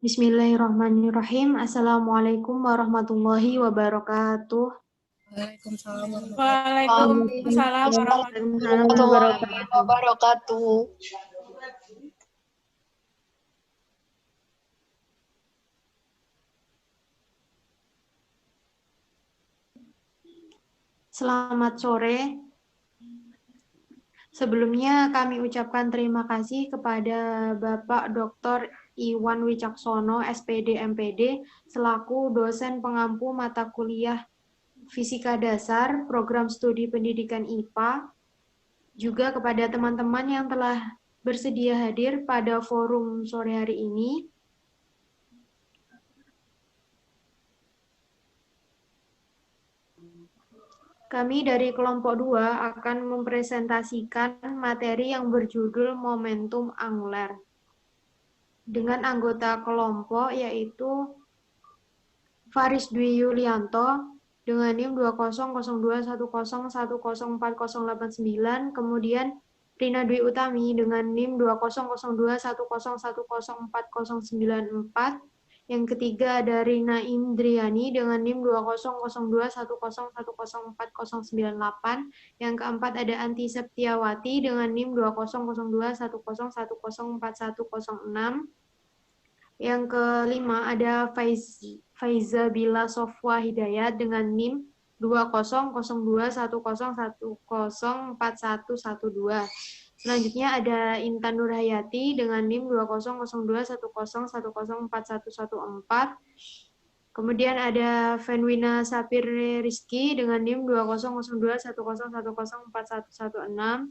Bismillahirrahmanirrahim. Assalamualaikum warahmatullahi wabarakatuh. Waalaikumsalam Waalaikumsalam warahmatullahi wabarakatuh. Selamat sore. Sebelumnya kami ucapkan terima kasih kepada Bapak Dr. Iwan Wicaksono, SPD MPD, selaku dosen pengampu mata kuliah Fisika Dasar, Program Studi Pendidikan IPA, juga kepada teman-teman yang telah bersedia hadir pada forum sore hari ini. Kami dari kelompok 2 akan mempresentasikan materi yang berjudul Momentum Angular. Dengan anggota kelompok yaitu Faris Dwi Yulianto dengan NIM 2002101040889, kemudian Rina Dwi Utami dengan NIM 2002101040494. Yang ketiga ada Rina Indriani dengan NIM 2002101040498. Yang keempat ada Anti Septiawati dengan NIM 2002101041146. Yang kelima ada Faiza Bila Sofwa Hidayat dengan NIM 2002101041112. Selanjutnya ada Intan Nurhayati dengan NIM 2002101041114. Kemudian ada Fenwina Sapir Rizky dengan NIM 2002101041116.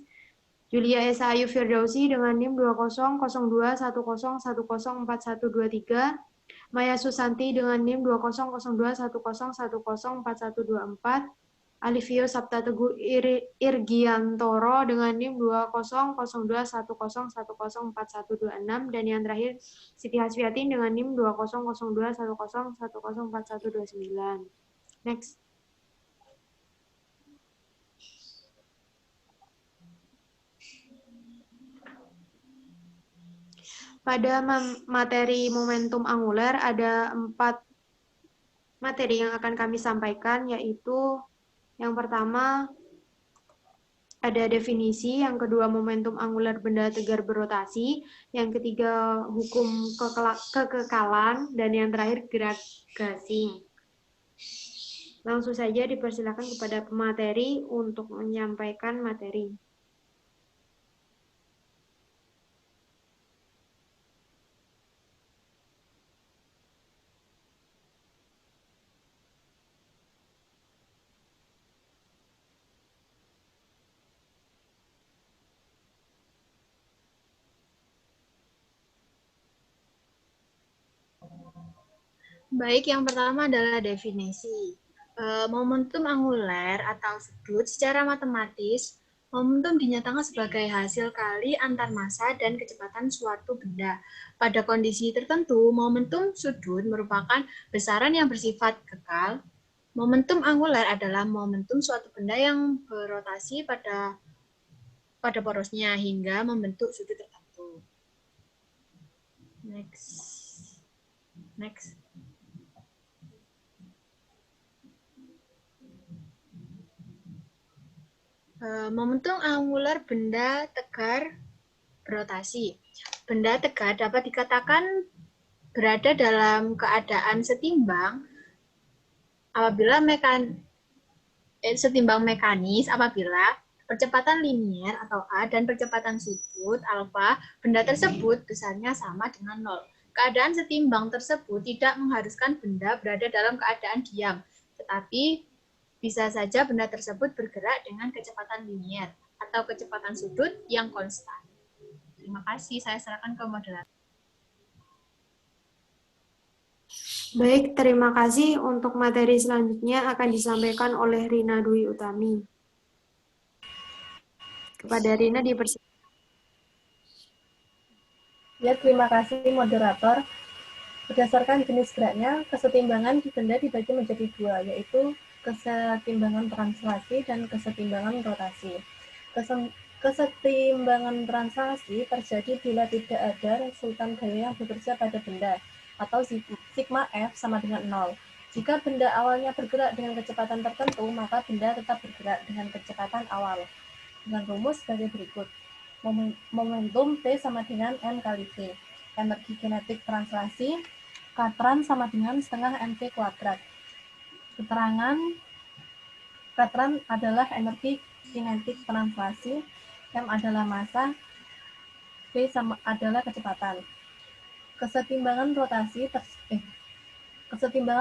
Julia Esa Ayu Firdausi dengan NIM 2002101041123. Maya Susanti dengan NIM 2002101041124. Alivio Sabta Teguh Irgiantoro dengan NIM 2002101041126. Dan yang terakhir Siti Hasviatin dengan NIM 2002101041129. Next. Pada materi momentum angular ada 4 materi yang akan kami sampaikan, yaitu yang pertama ada definisi, yang kedua momentum angular benda tegar berotasi, yang ketiga hukum kekekalan, dan yang terakhir gravitasi. Langsung saja dipersilakan kepada pemateri untuk menyampaikan materi. Baik, yang pertama adalah definisi. Momentum angular atau sudut secara matematis, momentum dinyatakan sebagai hasil kali antar massa dan kecepatan suatu benda. Pada kondisi tertentu, momentum sudut merupakan besaran yang bersifat kekal. Momentum angular adalah momentum suatu benda yang berotasi pada porosnya hingga membentuk sudut tertentu. Next. Momentum angular benda tegar berotasi. Benda tegar dapat dikatakan berada dalam keadaan setimbang apabila setimbang mekanis apabila percepatan linier atau A dan percepatan sudut alfa benda tersebut besarnya sama dengan 0. Keadaan setimbang tersebut tidak mengharuskan benda berada dalam keadaan diam, tetapi bisa saja benda tersebut bergerak dengan kecepatan linier atau kecepatan sudut yang konstan. Terima kasih, saya serahkan ke moderator. Baik, terima kasih. Untuk materi selanjutnya akan disampaikan oleh Rina Dwi Utami. Kepada Rina dipersilakan. Ya, terima kasih moderator. Berdasarkan jenis geraknya, kesetimbangan di benda dibagi menjadi 2, yaitu kesetimbangan translasi dan kesetimbangan rotasi. Kesetimbangan translasi terjadi bila tidak ada resultan gaya yang bekerja pada benda, atau sigma F sama dengan 0. Jika benda awalnya bergerak dengan kecepatan tertentu, maka benda tetap bergerak dengan kecepatan awal. Dengan rumus sebagai berikut. Momentum T sama dengan M kali V. Energi kinetik translasi, K-tran sama dengan setengah mv kuadrat. Keterangan K-tran adalah energi kinetik translasi, M adalah massa, V adalah kecepatan. Kesetimbangan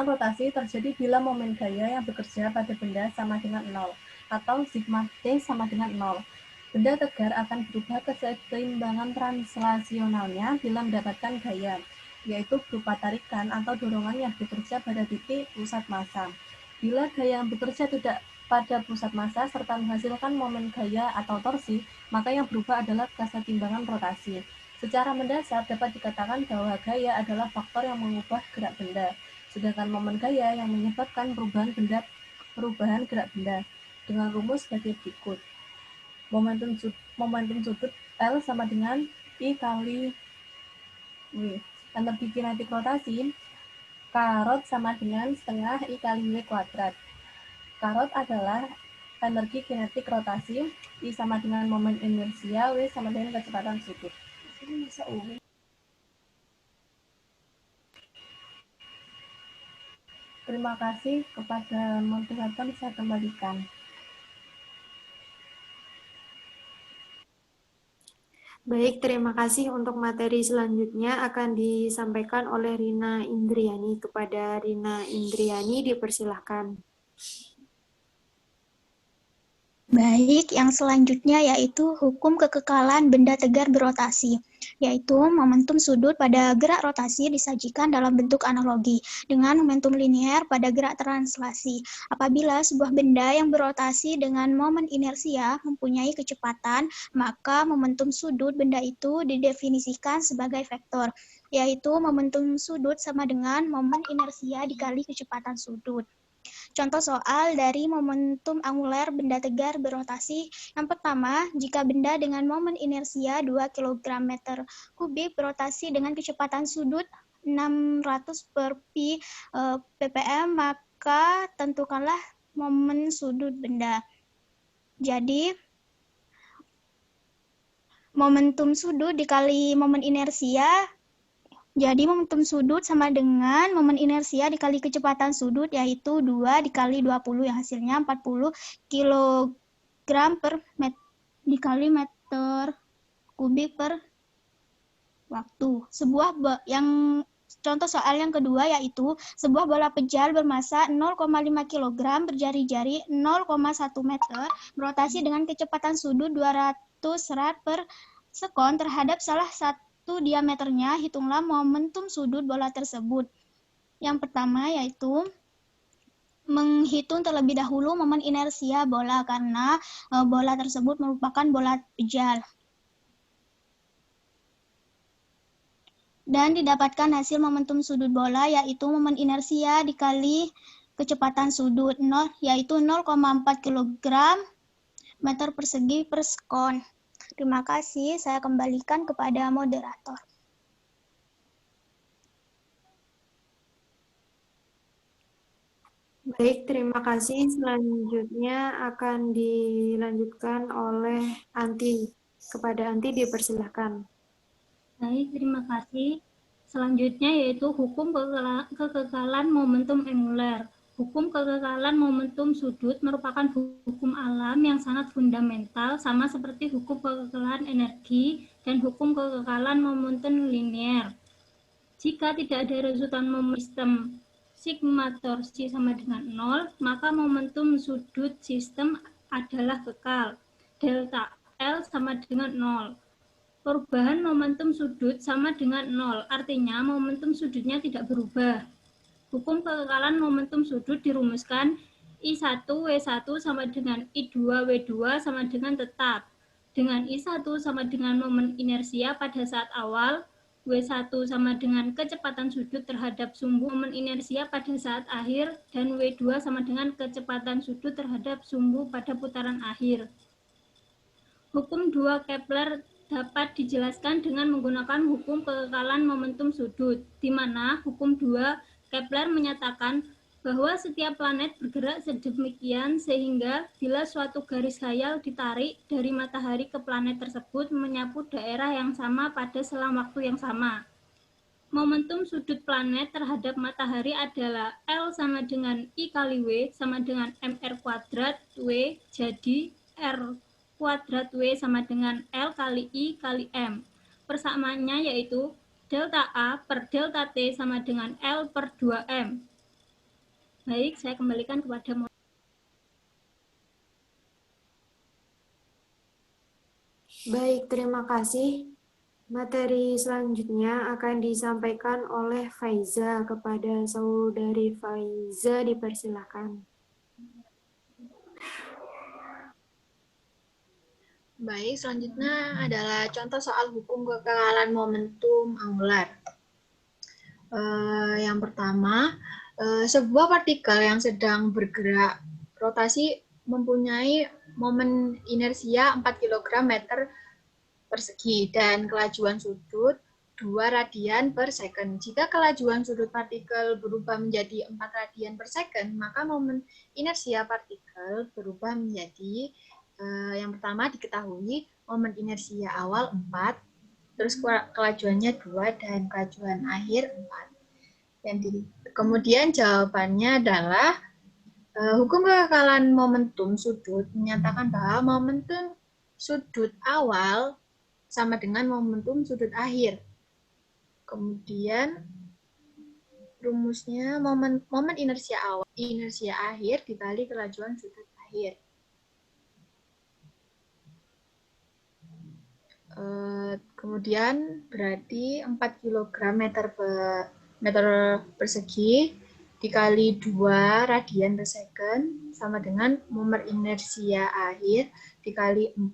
rotasi terjadi bila momen gaya yang bekerja pada benda sama dengan 0, atau sigma T sama dengan 0. Benda tegar akan berubah kesetimbangan translasionalnya bila mendapatkan gaya, yaitu berupa tarikan atau dorongan yang bekerja pada titik pusat massa. Bila gaya yang bekerja tidak pada pusat massa serta menghasilkan momen gaya atau torsi, maka yang berubah adalah kesetimbangan rotasi. Secara mendasar dapat dikatakan bahwa gaya adalah faktor yang mengubah gerak benda, sedangkan momen gaya yang menyebabkan perubahan gerak benda. Dengan rumus sebagai berikut. Momentum sudut L sama dengan I kali W. Energi kinetik rotasi K-rot sama dengan setengah I kali W kuadrat. K-rot adalah energi kinetik rotasi, I sama dengan momen inersia, W sama dengan kecepatan sudut. Terima kasih kepada moderator, saya kembalikan. Baik, terima kasih. Untuk materi selanjutnya akan disampaikan oleh Rina Indriani. Kepada Rina Indriani dipersilahkan. Baik, yang selanjutnya yaitu hukum kekekalan benda tegar berotasi, yaitu momentum sudut pada gerak rotasi disajikan dalam bentuk analogi dengan momentum linier pada gerak translasi. Apabila sebuah benda yang berotasi dengan momen inersia mempunyai kecepatan, maka momentum sudut benda itu didefinisikan sebagai vektor, yaitu momentum sudut sama dengan momen inersia dikali kecepatan sudut. Contoh soal dari momentum anguler benda tegar berotasi. Yang pertama, jika benda dengan momen inersia 2 kg meter kubik berotasi dengan kecepatan sudut 600 per pi ppm, maka tentukanlah momen sudut benda. Jadi, momentum sudut dikali momen inersia, jadi momentum sudut sama dengan momen inersia dikali kecepatan sudut, yaitu 2 dikali 20, yang hasilnya 40 kg per dikali meter kubik per waktu. Contoh soal yang kedua yaitu sebuah bola pejal bermassa 0,5 kg berjari-jari 0,1 meter berotasi dengan kecepatan sudut 200 rad per sekon terhadap salah satu diameternya. Hitunglah momentum sudut bola tersebut. Yang pertama yaitu menghitung terlebih dahulu momen inersia bola karena bola tersebut merupakan bola pejal. Dan didapatkan hasil momentum sudut bola yaitu momen inersia dikali kecepatan sudut yaitu 0,4 kg meter persegi per sekon. Terima kasih, saya kembalikan kepada moderator. Baik, terima kasih. Selanjutnya akan dilanjutkan oleh Anti. Kepada Anti dipersilahkan. Baik, terima kasih. Selanjutnya yaitu hukum kekekalan momentum anguler. Hukum kekekalan momentum sudut merupakan hukum alam yang sangat fundamental, sama seperti hukum kekekalan energi dan hukum kekekalan momentum linier. Jika tidak ada resultan sistem sigma torsi sama dengan 0, maka momentum sudut sistem adalah kekal. Delta L sama dengan 0. Perubahan momentum sudut sama dengan 0, artinya momentum sudutnya tidak berubah. Hukum kekekalan momentum sudut dirumuskan I1 W1 sama dengan I2 W2 sama dengan tetap. Dengan I1 sama dengan momen inersia pada saat awal, W1 sama dengan kecepatan sudut terhadap sumbu momen inersia pada saat akhir, dan W2 sama dengan kecepatan sudut terhadap sumbu pada putaran akhir. Hukum 2 Kepler dapat dijelaskan dengan menggunakan hukum kekekalan momentum sudut, di mana hukum 2 Kepler menyatakan bahwa setiap planet bergerak sedemikian sehingga bila suatu garis khayal ditarik dari matahari ke planet tersebut menyapu daerah yang sama pada selang waktu yang sama. Momentum sudut planet terhadap matahari adalah L sama dengan I kali W sama dengan MR kuadrat W, jadi R kuadrat W sama dengan L kali I kali M. Persamaannya yaitu delta A per delta T sama dengan L per 2M. Baik, saya kembalikan kepada Baik, terima kasih. Materi selanjutnya akan disampaikan oleh Faiza. Kepada saudari Faiza dipersilakan. Baik, selanjutnya adalah contoh soal hukum kekekalan momentum angular. Yang pertama, sebuah partikel yang sedang bergerak rotasi mempunyai momen inersia 4 kg meter persegi dan kelajuan sudut 2 radian per second. Jika kelajuan sudut partikel berubah menjadi 4 radian per second, maka momen inersia partikel berubah menjadi yang pertama diketahui momen inersia awal 4, terus kelajuannya 2 dan kelajuan akhir 4. Kemudian jawabannya adalah hukum kekekalan momentum sudut menyatakan bahwa momentum sudut awal sama dengan momentum sudut akhir. Kemudian rumusnya momen inersia awal, inersia akhir dikali kelajuan sudut akhir. Kemudian berarti 4 kg meter persegi dikali 2 radian per second sama dengan momen inersia akhir dikali 4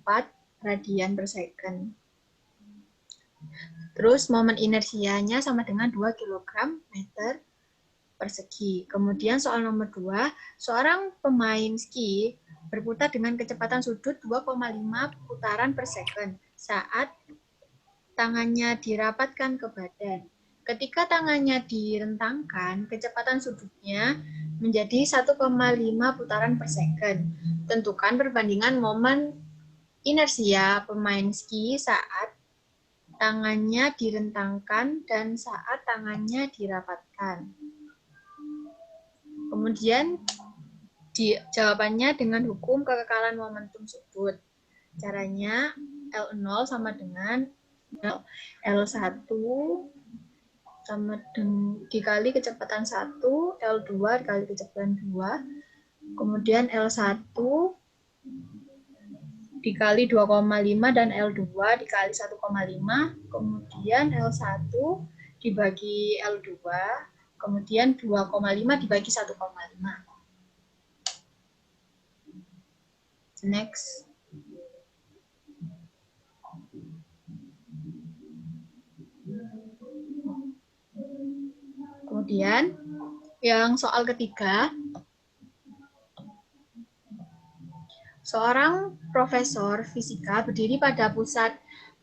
radian per second. Terus momen inersianya sama dengan 2 kg meter persegi. Kemudian soal nomor 2, seorang pemain ski berputar dengan kecepatan sudut 2,5 putaran per second saat tangannya dirapatkan ke badan. Ketika tangannya direntangkan, kecepatan sudutnya menjadi 1,5 putaran per second. Tentukan perbandingan momen inersia pemain ski saat tangannya direntangkan dan saat tangannya dirapatkan. Kemudian jawabannya dengan hukum kekekalan momentum sudut. Caranya L0 sama dengan L1 sama dengan dikali kecepatan 1, L2 dikali kecepatan 2, kemudian L1 dikali 2,5 dan L2 dikali 1,5, kemudian L1 dibagi L2, kemudian 2,5 dibagi 1,5. Next. Kemudian yang soal ketiga, seorang profesor fisika berdiri pada pusat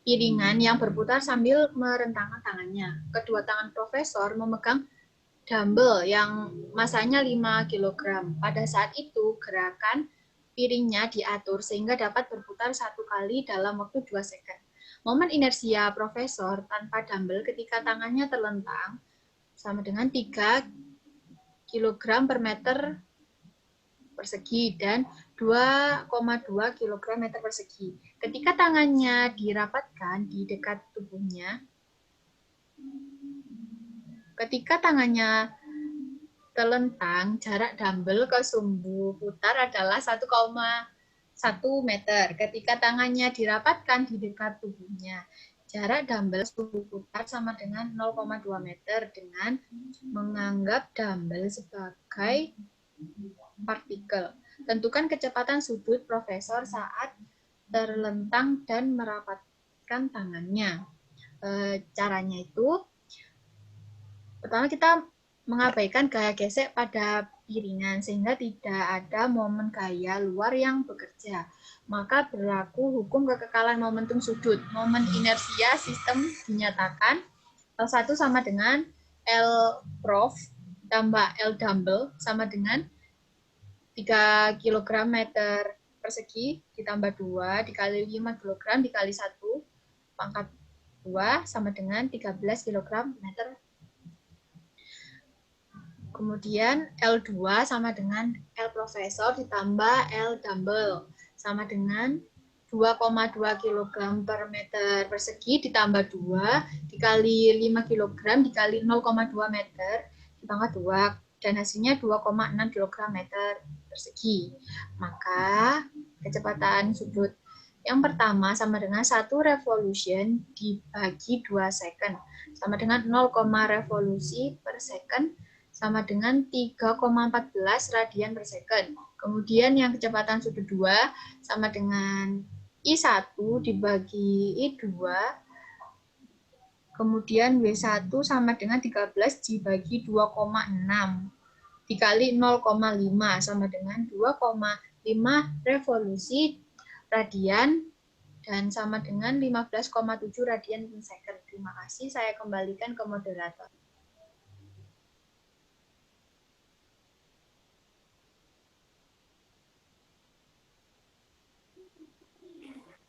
piringan yang berputar sambil merentangkan tangannya. Kedua tangan profesor memegang dumbbell yang masanya 5 kg. Pada saat itu gerakan piringnya diatur sehingga dapat berputar 1 kali dalam waktu 2 second. Momen inersia profesor tanpa dumbbell ketika tangannya terlentang sama dengan 3 kg per meter persegi dan 2,2 kg meter persegi. Ketika tangannya dirapatkan di dekat tubuhnya, ketika tangannya terlentang, jarak dumbbell ke sumbu putar adalah 1,1 meter. Ketika tangannya dirapatkan di dekat tubuhnya, jarak dumbbell sumbu putar sama dengan 0,2 meter dengan menganggap dumbbell sebagai partikel. Tentukan kecepatan sudut profesor saat terlentang dan merapatkan tangannya. Caranya itu, pertama kita mengabaikan gaya gesek pada iringan sehingga tidak ada momen gaya luar yang bekerja. Maka berlaku hukum kekekalan momentum sudut. Momen inersia sistem dinyatakan L1 sama dengan L prof tambah L dumbbell sama dengan 3 kg meter persegi ditambah 2 dikali 5 kg dikali 1 pangkat 2 sama dengan 13 kg meter. Kemudian L2 sama dengan L profesor ditambah L dumbbell sama dengan 2,2 kg per meter persegi ditambah 2 dikali 5 kg dikali 0,2 meter dipangkat 2 dan hasilnya 2,6 kg meter persegi. Maka kecepatan sudut yang pertama sama dengan 1 revolution dibagi 2 second sama dengan 0, revolusi per second sama dengan 3,14 radian per second. Kemudian yang kecepatan sudut 2 sama dengan I1 dibagi I2, kemudian W1 sama dengan 13 dibagi 2,6 dikali 0,5 sama dengan 2,5 revolusi radian dan sama dengan 15,7 radian per second. Terima kasih, saya kembalikan ke moderator.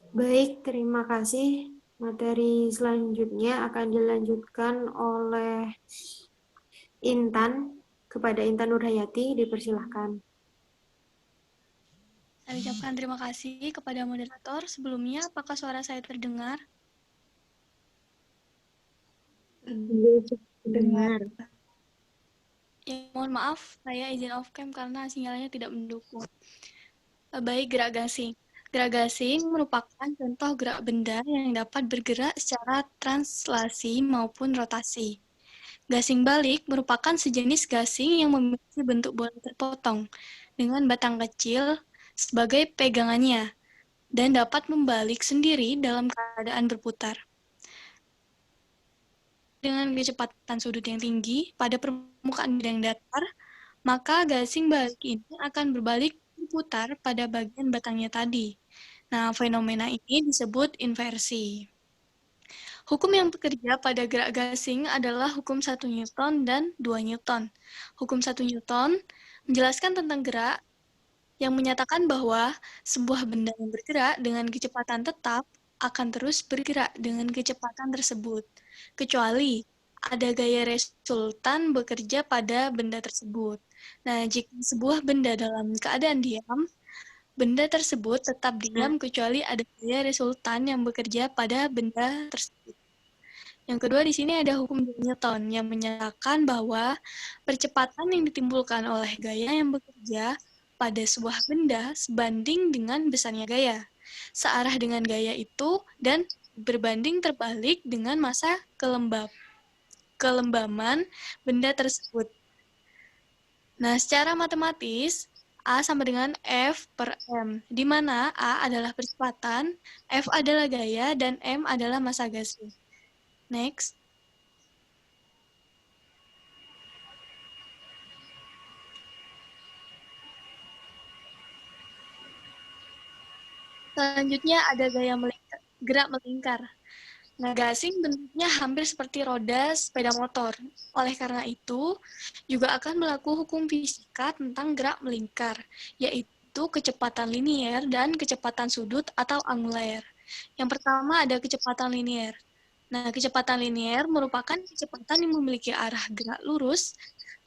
Baik, terima kasih. Materi selanjutnya akan dilanjutkan oleh Intan. Kepada Intan Nurhayati, dipersilahkan. Saya ucapkan terima kasih kepada moderator. Sebelumnya, apakah suara saya terdengar? Dengar. Ya, mohon maaf, saya izin off cam karena sinyalnya tidak mendukung. Baik, gerak gasing. Gerak gasing merupakan contoh gerak benda yang dapat bergerak secara translasi maupun rotasi. Gasing balik merupakan sejenis gasing yang memiliki bentuk bola terpotong dengan batang kecil sebagai pegangannya dan dapat membalik sendiri dalam keadaan berputar. Dengan kecepatan sudut yang tinggi pada permukaan bidang datar, maka gasing balik ini akan berbalik berputar pada bagian batangnya tadi. Nah, fenomena ini disebut inversi. Hukum yang bekerja pada gerak gasing adalah hukum 1 Newton dan 2 Newton. Hukum 1 Newton menjelaskan tentang gerak yang menyatakan bahwa sebuah benda yang bergerak dengan kecepatan tetap akan terus bergerak dengan kecepatan tersebut, kecuali ada gaya resultan bekerja pada benda tersebut. Nah, jika sebuah benda dalam keadaan diam, benda tersebut tetap diam kecuali ada gaya resultan yang bekerja pada benda tersebut. Yang kedua di sini ada hukum Newton yang menyatakan bahwa percepatan yang ditimbulkan oleh gaya yang bekerja pada sebuah benda sebanding dengan besarnya gaya, searah dengan gaya itu dan berbanding terbalik dengan massa kelembaman benda tersebut. Nah, secara matematis, A sama dengan F per M, di mana A adalah percepatan, F adalah gaya, dan M adalah massa gasing. Next. Selanjutnya ada gaya gerak melingkar. Nah, gasing bentuknya hampir seperti roda sepeda motor. Oleh karena itu, juga akan berlaku hukum fisika tentang gerak melingkar, yaitu kecepatan linier dan kecepatan sudut atau angular. Yang pertama ada kecepatan linier. Nah, kecepatan linier merupakan kecepatan yang memiliki arah gerak lurus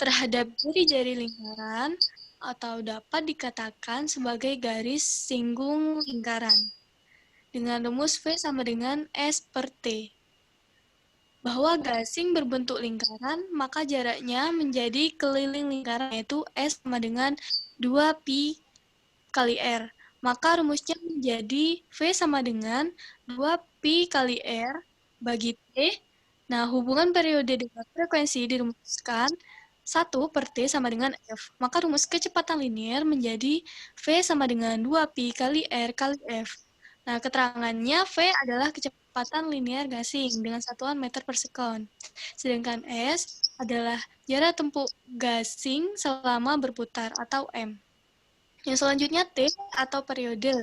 terhadap jari-jari lingkaran atau dapat dikatakan sebagai garis singgung lingkaran. Dengan rumus V sama dengan S per T. Bahwa gasing berbentuk lingkaran, maka jaraknya menjadi keliling lingkaran, yaitu S sama dengan 2pi kali R. Maka rumusnya menjadi V sama dengan 2pi kali R bagi T. Nah, hubungan periode dengan frekuensi dirumuskan 1 per T sama dengan F. Maka rumus kecepatan linier menjadi V sama dengan 2pi kali R kali F. Nah, keterangannya V adalah kecepatan linier gasing dengan satuan meter per sekon. Sedangkan S adalah jarak tempuh gasing selama berputar atau M. Yang selanjutnya T atau periode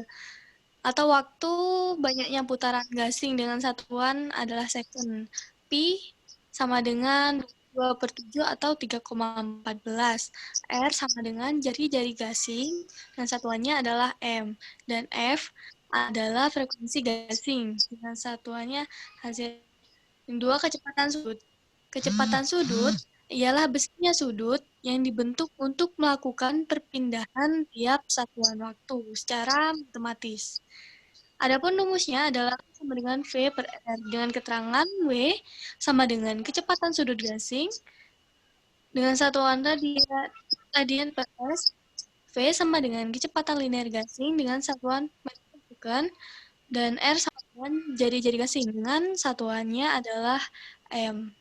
atau waktu banyaknya putaran gasing dengan satuan adalah second. Pi sama dengan 2/7 atau 3,14. R sama dengan jari-jari gasing dan satuannya adalah M. Dan F adalah frekuensi gasing dengan satuannya hasil. Dua, kecepatan sudut. Kecepatan sudut ialah besinya sudut yang dibentuk untuk melakukan perpindahan tiap satuan waktu secara matematis. Adapun rumusnya adalah sama dengan V per R dengan keterangan W sama dengan kecepatan sudut gasing dengan satuan radian per S. V sama dengan kecepatan linear gasing dengan satuan meter second dan R sama dengan jari-jari gasing dengan satuannya adalah M.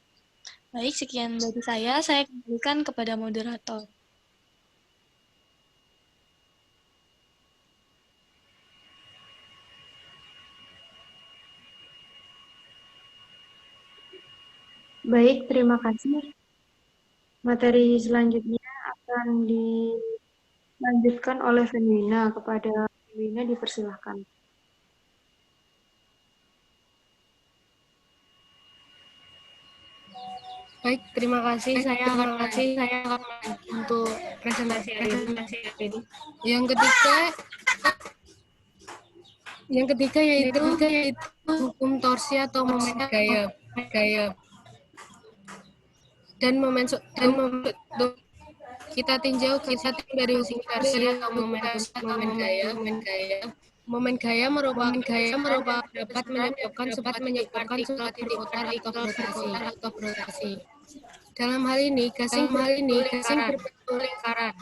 Baik, sekian dari saya kembalikan kepada moderator. Baik, terima kasih. Materi selanjutnya akan dilanjutkan oleh Fenuina. Kepada Fenuina dipersilahkan. Baik, terima kasih. Saya akan untuk presentasi hari ini. Yang ketiga yaitu hukum torsi atau momen gaya. Dan momen kita tinjau dari hukum torsi atau momen gaya. Momen gaya dapat menyebabkan surat berputar atau berotasi. Dalam hal ini, gasing berbentuk lingkaran.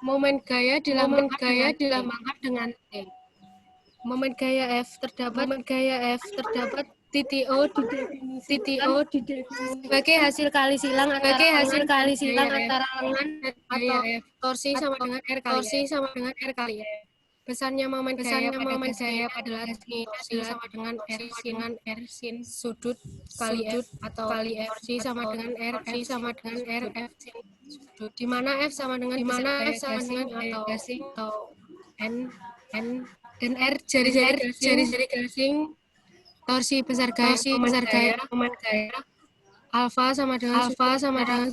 Momen gaya dilambangkan dengan T. Momen gaya F terdapat titik O didefinisikan sebagai hasil kali silang antara lengan atau F. Torsi sama dengan R kali F. Besarnya momen gaya adalah torsi sama dengan R sin sudut kali F atau torsi sama dengan R F sin sudut. Di mana F sama dengan gasing atau N dan R jari-jari gasing. Torsi besar gaya momen gaya alfa sama dengan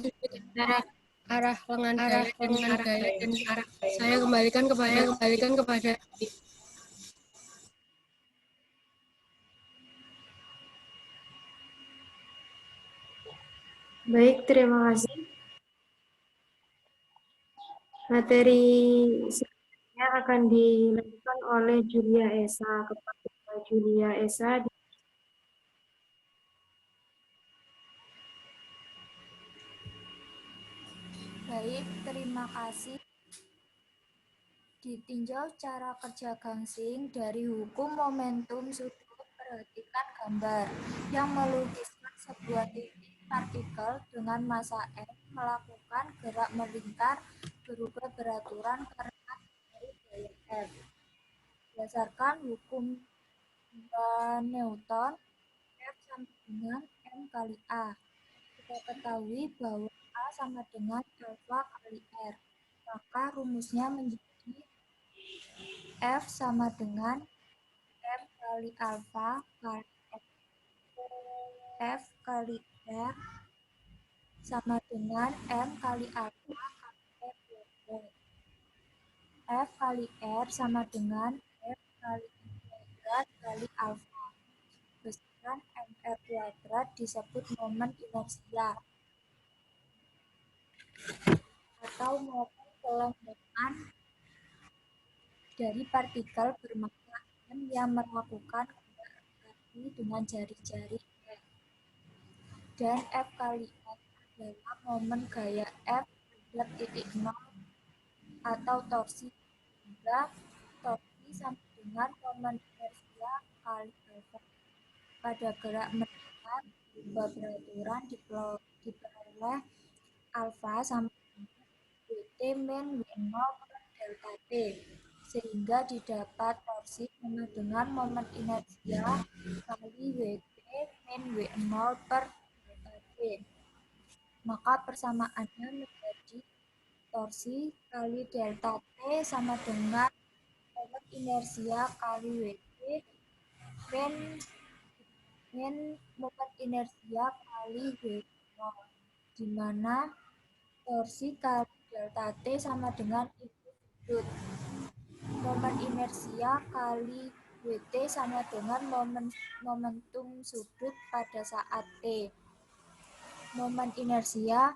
sudut antara arah lengan gaya dan arah. Saya kembalikan kepada Baik, terima kasih. Materi selanjutnya akan dilanjutkan oleh Julia Esa. Kepada Julia Esa. Baik, terima kasih. Ditinjau cara kerja gasing dari hukum momentum sudut. Perhatikan gambar yang melukiskan sebuah titik partikel dengan massa M melakukan gerak melingkar berubah beraturan karena dari gaya F. Berdasarkan hukum Newton, F sama dengan M kali A. Kita ketahui bahwa A sama dengan alfa kali R. Maka rumusnya menjadi F sama dengan M kali alfa kali R. F kali R sama dengan M kali alfa kali R kuadrat. F kali R sama dengan F kali kuadrat kali alfa. Besaran MR kuadrat disebut momen inersia atau momen kelembapan dari partikel bermassa M yang melakukan gerak rotasi dengan jari-jari M. Dan F kali M adalah momen gaya F pada titik 0 atau torsi, sehingga torsi sama dengan momen inersia kali alfa. Pada gerak melingkar berubah beraturan diperoleh alfa sama dengan Dt min W0 per delta T, sehingga didapat torsi sama dengan momen inersia kali Wt min W0 per delta T. maka persamaannya menjadi torsi kali delta T sama dengan moment inersia kali WT min moment inersia kali W0, di mana torsi kali delta T sama dengan itu sudut. Momen inersia kali WT sama dengan momentum sudut pada saat T. Momen inersia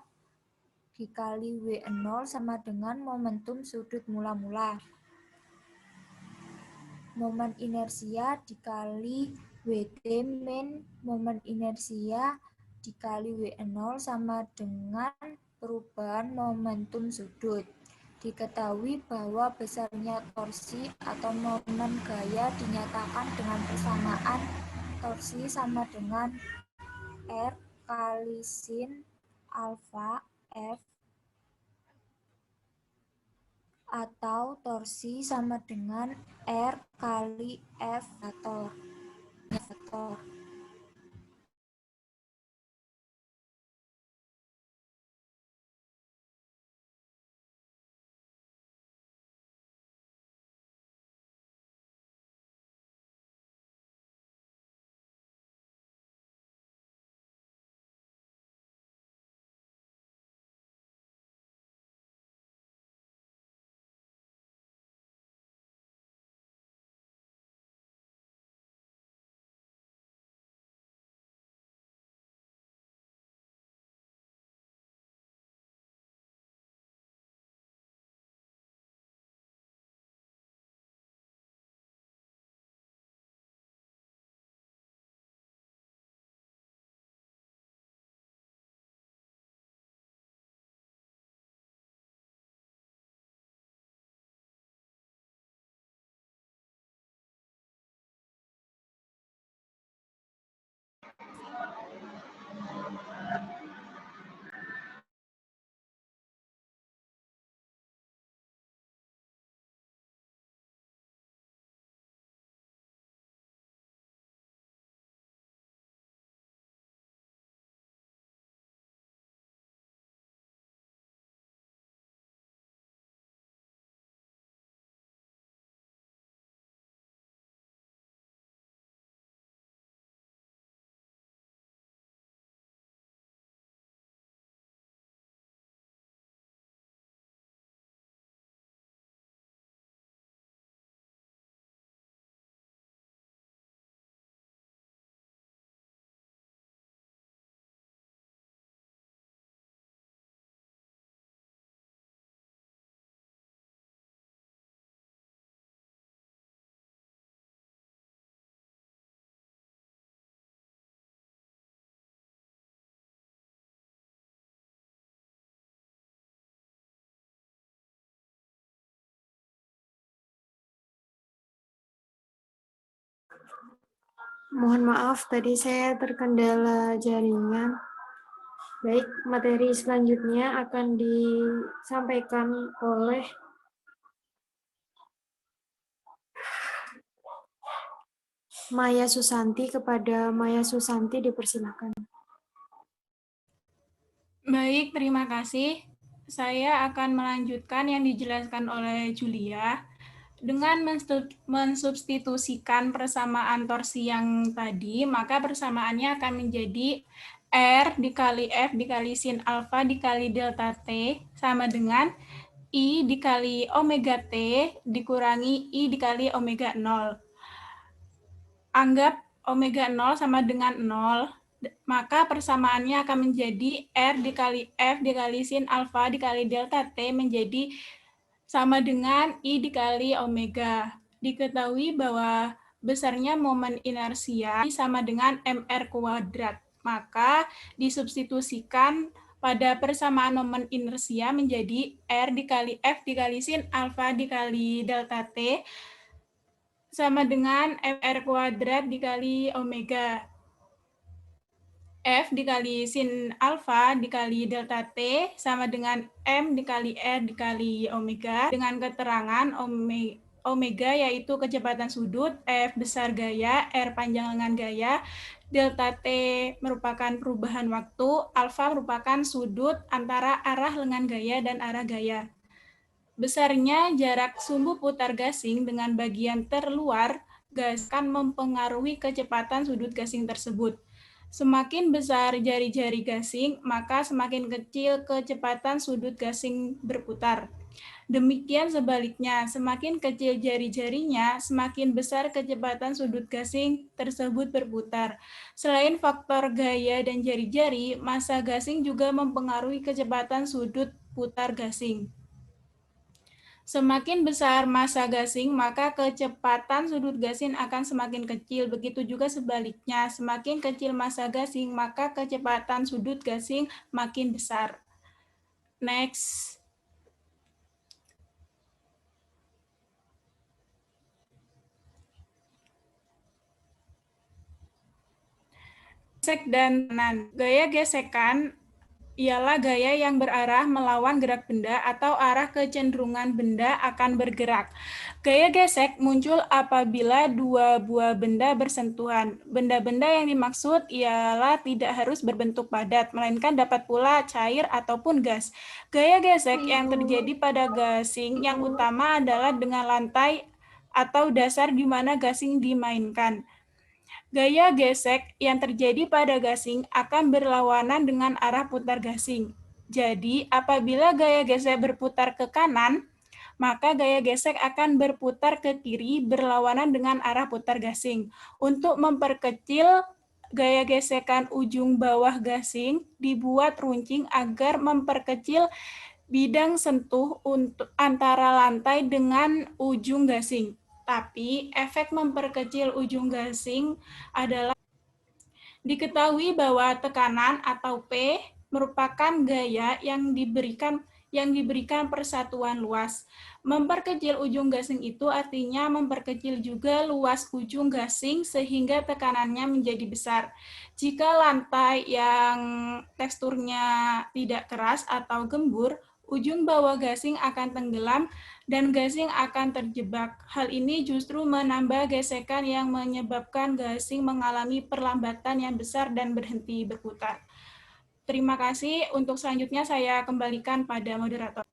dikali W0 sama dengan momentum sudut mula-mula. Momen inersia dikali WT min momen inersia dikali W0 sama dengan perubahan momentum sudut. Diketahui bahwa besarnya torsi atau momen gaya dinyatakan dengan persamaan torsi sama dengan R kali sin alfa F atau torsi sama dengan R kali F ator. Mohon maaf, tadi saya terkendala jaringan. Baik, materi selanjutnya akan disampaikan oleh Maya Susanti. Kepada Maya Susanti dipersilakan. Baik, terima kasih. Saya akan melanjutkan yang dijelaskan oleh Julia. Dengan mensubstitusikan persamaan torsi yang tadi, maka persamaannya akan menjadi R dikali F dikali sin alfa dikali delta T sama dengan I dikali omega T dikurangi I dikali omega 0. Anggap omega 0 sama dengan 0, maka persamaannya akan menjadi R dikali F dikali sin alfa dikali delta T menjadi sama dengan I dikali omega. Diketahui bahwa besarnya momen inersia sama dengan mr kuadrat. Maka disubstitusikan pada persamaan momen inersia menjadi R dikali F dikali sin alfa dikali delta T sama dengan mr kuadrat dikali omega. F dikali sin alfa dikali delta T sama dengan M dikali R dikali omega dengan keterangan omega yaitu kecepatan sudut, F besar gaya, R panjang lengan gaya, delta T merupakan perubahan waktu, alfa merupakan sudut antara arah lengan gaya dan arah gaya. Besarnya jarak sumbu putar gasing dengan bagian terluar gas akan mempengaruhi kecepatan sudut gasing tersebut. Semakin besar jari-jari gasing, maka semakin kecil kecepatan sudut gasing berputar. Demikian sebaliknya, semakin kecil jari-jarinya, semakin besar kecepatan sudut gasing tersebut berputar. Selain faktor gaya dan jari-jari, massa gasing juga mempengaruhi kecepatan sudut putar gasing. Semakin besar massa gasing, maka kecepatan sudut gasing akan semakin kecil. Begitu juga sebaliknya, semakin kecil massa gasing, maka kecepatan sudut gasing makin besar. Next. Gesek dan kanan. Gaya gesekan ialah gaya yang berarah melawan gerak benda atau arah kecenderungan benda akan bergerak. Gaya gesek muncul apabila dua buah benda bersentuhan. Benda-benda yang dimaksud ialah tidak harus berbentuk padat, melainkan dapat pula cair ataupun gas. Gaya gesek yang terjadi pada gasing yang utama adalah dengan lantai atau dasar di mana gasing dimainkan. Gaya gesek yang terjadi pada gasing akan berlawanan dengan arah putar gasing. Jadi, apabila gaya gesek berputar ke kanan, maka gaya gesek akan berputar ke kiri berlawanan dengan arah putar gasing. Untuk memperkecil gaya gesekan ujung bawah gasing, dibuat runcing agar memperkecil bidang sentuh untuk antara lantai dengan ujung gasing. Tapi efek memperkecil ujung gasing adalah diketahui bahwa tekanan atau P merupakan gaya yang diberikan persatuan luas. Memperkecil ujung gasing itu artinya memperkecil juga luas ujung gasing sehingga tekanannya menjadi besar. Jika lantai yang teksturnya tidak keras atau gembur, ujung bawah gasing akan tenggelam dan gasing akan terjebak. Hal ini justru menambah gesekan yang menyebabkan gasing mengalami perlambatan yang besar dan berhenti berputar. Terima kasih. Untuk selanjutnya saya kembalikan pada moderator.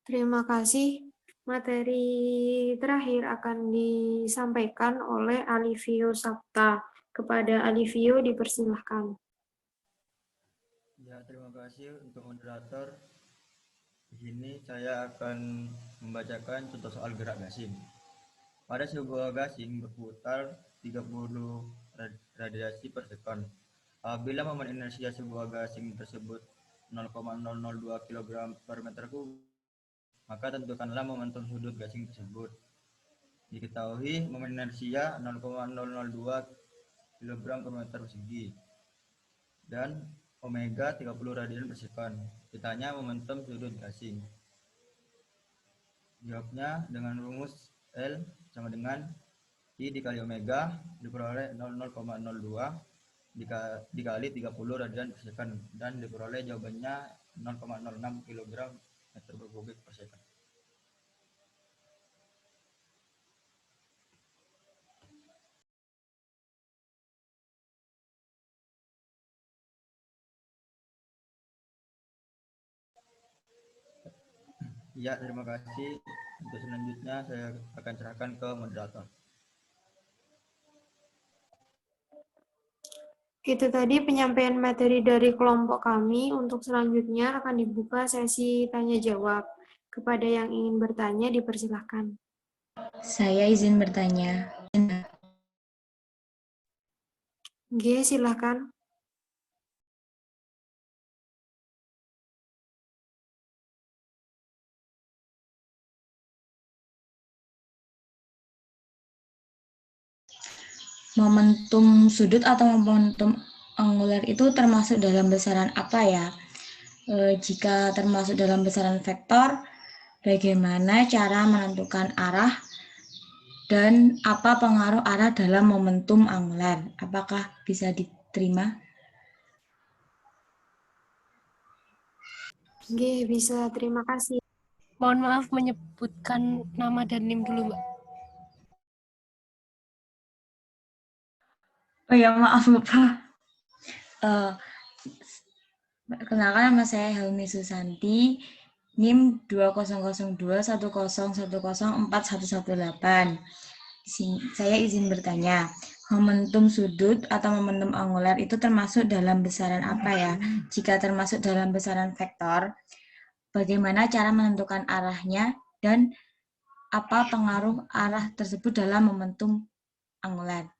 Terima kasih. Materi terakhir akan disampaikan oleh Alivio Sapta. Kepada Alivio dipersilahkan. Ya, terima kasih untuk moderator. Di sini saya akan membacakan contoh soal gerak gasing. Pada sebuah gasing berputar 30 radiasi per sekon. Apabila momen inersia sebuah gasing tersebut 0,002 kg per meter kubik, maka tentukanlah momentum sudut gasing tersebut. Diketahui momen inersia 0,002 kg per meter persegi dan omega 30 radian per sekon. Ditanya momentum sudut gasing. Jawabnya dengan rumus L sama dengan I dikali omega diperoleh 0,02 dikali 30 radian per sekon dan diperoleh jawabannya 0,06 kg meter kubik per sekon. Ya, terima kasih. Untuk selanjutnya saya akan serahkan ke moderator. Itu tadi penyampaian materi dari kelompok kami. Untuk selanjutnya akan dibuka sesi tanya-jawab. Kepada yang ingin bertanya, dipersilahkan. Saya izin bertanya. G, silakan. Momentum sudut atau momentum angular itu termasuk dalam besaran apa ya? Jika termasuk dalam besaran vektor, bagaimana cara menentukan arah dan apa pengaruh arah dalam momentum angular? Apakah bisa diterima? Oke, bisa. Terima kasih. Mohon maaf menyebutkan nama dan NIM dulu, Mbak. Oh ya, maaf Bapak. Kenalkan nama saya Helmi Susanti, NIM 20021010104118. Saya izin bertanya, momentum sudut atau momentum angular itu termasuk dalam besaran apa ya? Jika termasuk dalam besaran vektor, bagaimana cara menentukan arahnya dan apa pengaruh arah tersebut dalam momentum angular?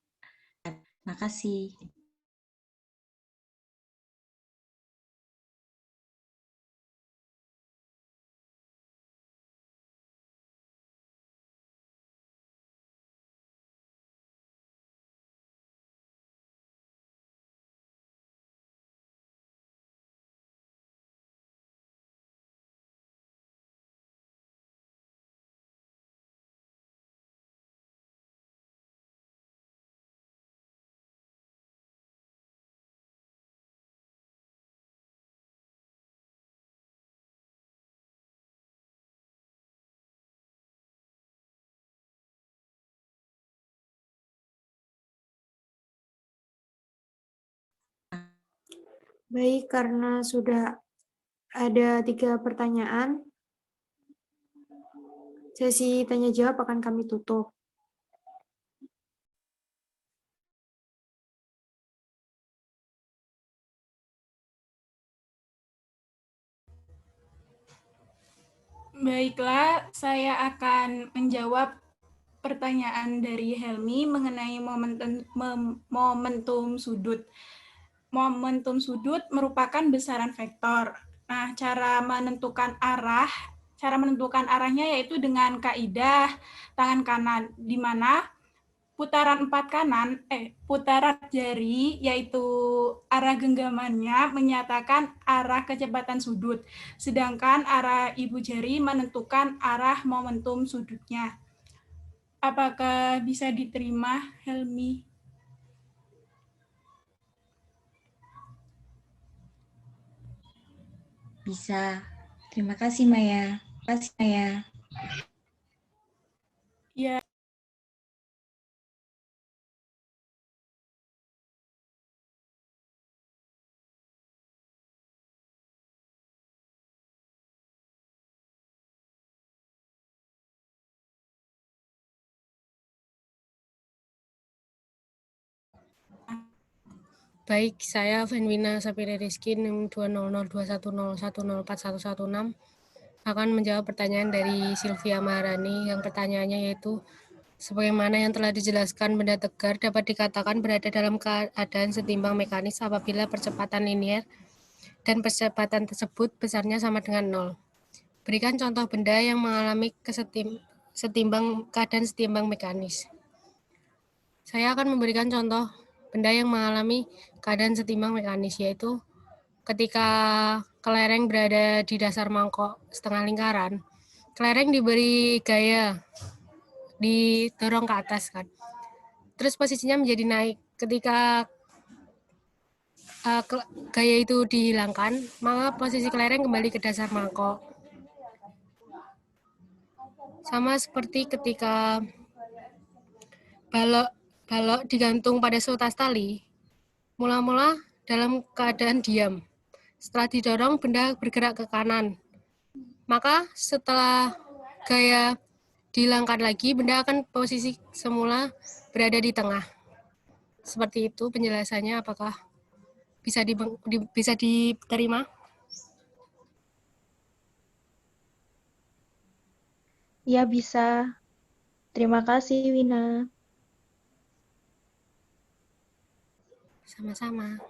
Terima kasih. Baik, karena sudah ada 3 pertanyaan, sesi tanya jawab akan kami tutup. Baiklah, saya akan menjawab pertanyaan dari Helmi mengenai momentum sudut. Momentum sudut merupakan besaran vektor. Nah, cara menentukan arahnya yaitu dengan kaidah tangan kanan, di mana putaran jari yaitu arah genggamannya menyatakan arah kecepatan sudut, sedangkan arah ibu jari menentukan arah momentum sudutnya. Apakah bisa diterima, Helmi? Bisa. Terima kasih, Maya. Terima kasih, Maya. Ya. Baik, saya Venwina Sapira Rizky, NIM 2002101041116, akan menjawab pertanyaan dari Sylvia Maharani, yang pertanyaannya yaitu, sebagaimana yang telah dijelaskan, benda tegar dapat dikatakan berada dalam keadaan setimbang mekanis apabila percepatan linier dan percepatan tersebut besarnya sama dengan 0. Berikan contoh benda yang mengalami keadaan setimbang mekanis. Saya akan memberikan contoh benda yang mengalami keadaan setimbang mekanis, yaitu ketika kelereng berada di dasar mangkok setengah lingkaran, kelereng diberi gaya, didorong ke atas kan. Terus posisinya menjadi naik. Ketika gaya itu dihilangkan, maka posisi kelereng kembali ke dasar mangkok. Sama seperti ketika balok digantung pada seutas tali, mula-mula dalam keadaan diam. Setelah didorong, benda bergerak ke kanan. Maka setelah gaya dihilangkan lagi, benda akan posisi semula berada di tengah. Seperti itu penjelasannya, apakah bisa diterima? Ya, bisa. Terima kasih, Wina. Sama-sama.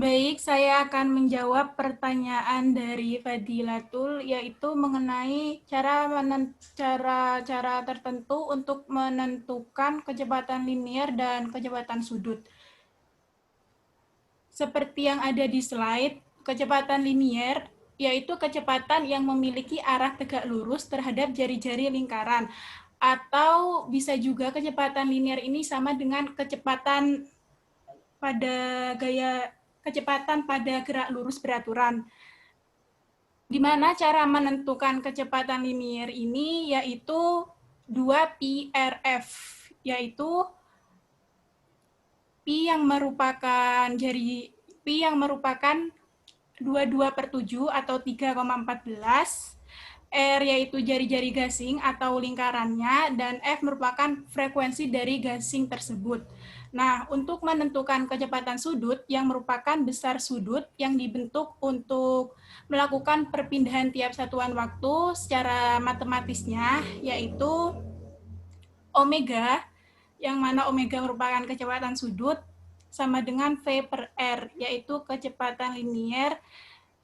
Baik, saya akan menjawab pertanyaan dari Fadilatul, yaitu mengenai cara tertentu untuk menentukan kecepatan linear dan kecepatan sudut. Seperti yang ada di slide, kecepatan linear yaitu kecepatan yang memiliki arah tegak lurus terhadap jari-jari lingkaran. Atau bisa juga kecepatan linear ini sama dengan kecepatan pada gerak lurus beraturan. Di mana cara menentukan kecepatan linear ini yaitu 2πRF, yaitu Pi yang merupakan 22/7 atau 3,14, R yaitu jari-jari gasing atau lingkarannya, dan F merupakan frekuensi dari gasing tersebut. Nah, untuk menentukan kecepatan sudut yang merupakan besar sudut yang dibentuk untuk melakukan perpindahan tiap satuan waktu secara matematisnya, yaitu omega, yang mana omega merupakan kecepatan sudut, sama dengan V per R, yaitu kecepatan linear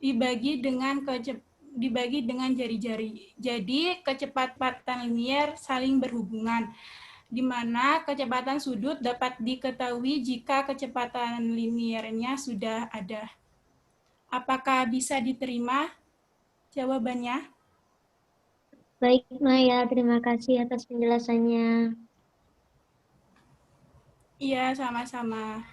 dibagi dengan jari-jari. Jadi, kecepatan linear saling berhubungan, di mana kecepatan sudut dapat diketahui jika kecepatan linearnya sudah ada. Apakah bisa diterima jawabannya? Baik, Maya. Terima kasih atas penjelasannya. Iya, sama-sama.